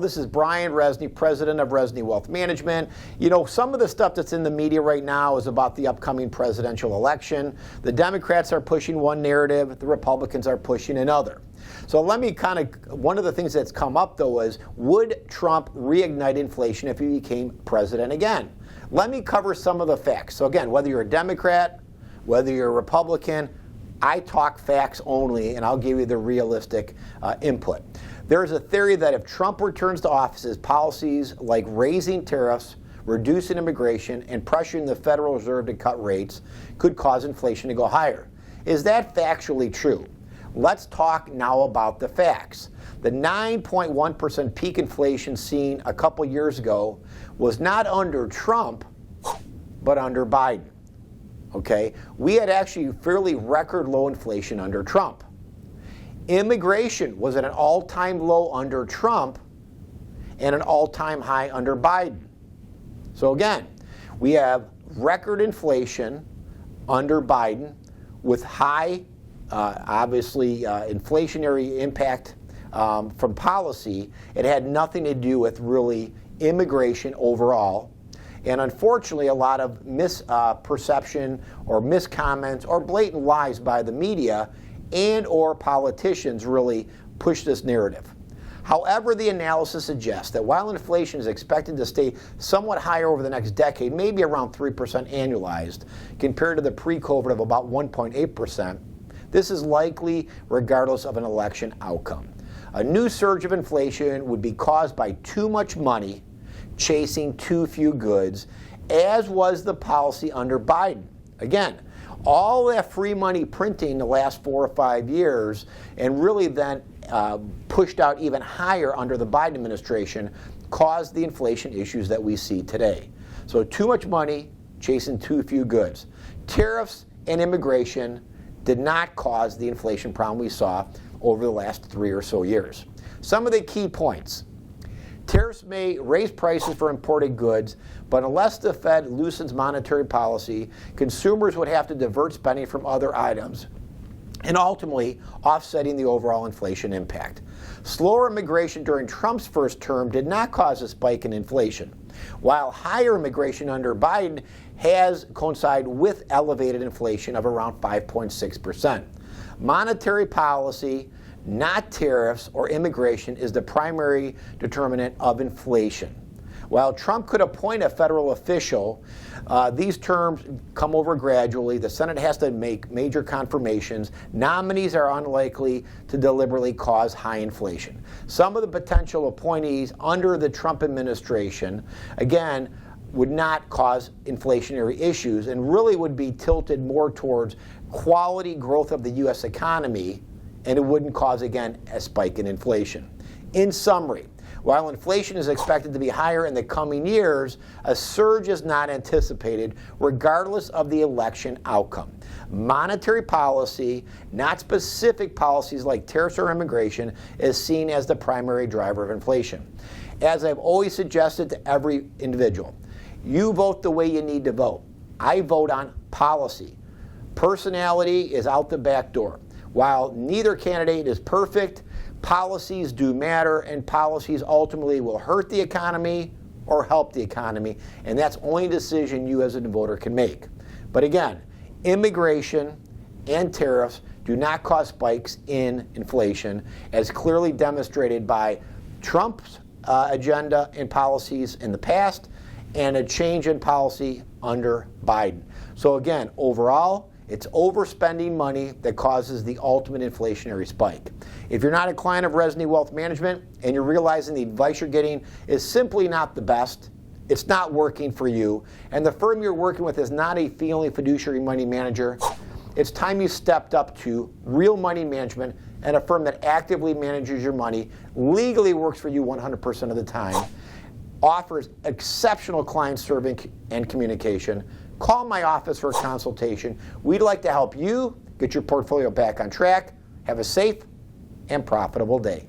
this is Brian Rezny, president of Rezny Wealth Management. You know, some of the stuff that's in the media right now is about the upcoming presidential election. The Democrats are pushing one narrative, the Republicans are pushing another. So let me one of the things that's come up though is, would Trump reignite inflation if he became president again? Let me cover some of the facts. So again, whether you're a Democrat, whether you're a Republican, I talk facts only, and I'll give you the realistic input. There is a theory that if Trump returns to office, his policies like raising tariffs, reducing immigration, and pressuring the Federal Reserve to cut rates could cause inflation to go higher. Is that factually true? Let's talk now about the facts. The 9.1% peak inflation seen a couple years ago was not under Trump, but under Biden. Okay, we had actually fairly record low inflation under Trump. Immigration was at an all-time low under Trump and an all-time high under Biden. So again, we have record inflation under Biden with high, obviously, inflationary impact from policy. It had nothing to do with really immigration overall. And unfortunately, a lot of misperception or miscomments or blatant lies by the media and or politicians really push this narrative. However, the analysis suggests that while inflation is expected to stay somewhat higher over the next decade, maybe around 3% annualized, compared to the pre-COVID of about 1.8%, this is likely regardless of an election outcome. A new surge of inflation would be caused by too much money chasing too few goods, as was the policy under Biden. Again, all that free money printing the last 4 or 5 years, and really then pushed out even higher under the Biden administration, caused the inflation issues that we see today. So too much money chasing too few goods. Tariffs and immigration did not cause the inflation problem we saw over the last 3 or so years. Some of the key points. Tariffs may raise prices for imported goods, but unless the Fed loosens monetary policy, consumers would have to divert spending from other items, and ultimately offsetting the overall inflation impact. Slower immigration during Trump's first term did not cause a spike in inflation, while higher immigration under Biden has coincided with elevated inflation of around 5.6%. Monetary policy, not tariffs or immigration, is the primary determinant of inflation. While Trump could appoint a federal official, these terms come over gradually. The Senate has to make major confirmations. Nominees are unlikely to deliberately cause high inflation. Some of the potential appointees under the Trump administration, again, would not cause inflationary issues and really would be tilted more towards quality growth of the U.S. economy, and it wouldn't cause, again, a spike in inflation. In summary, while inflation is expected to be higher in the coming years, a surge is not anticipated regardless of the election outcome. Monetary policy, not specific policies like tariffs or immigration, is seen as the primary driver of inflation. As I've always suggested to every individual, you vote the way you need to vote. I vote on policy. Personality is out the back door. While neither candidate is perfect, policies do matter, and policies ultimately will hurt the economy or help the economy, and that's only a decision you as a voter can make. But again, immigration and tariffs do not cause spikes in inflation, as clearly demonstrated by Trump's agenda and policies in the past, and a change in policy under Biden. So again, overall, it's overspending money that causes the ultimate inflationary spike. If you're not a client of Rezny Wealth Management and you're realizing the advice you're getting is simply not the best, it's not working for you, and the firm you're working with is not a fee-only fiduciary money manager, it's time you stepped up to real money management and a firm that actively manages your money, legally works for you 100% of the time, offers exceptional client service and communication. Call my office for a consultation. We'd like to help you get your portfolio back on track. Have a safe and profitable day.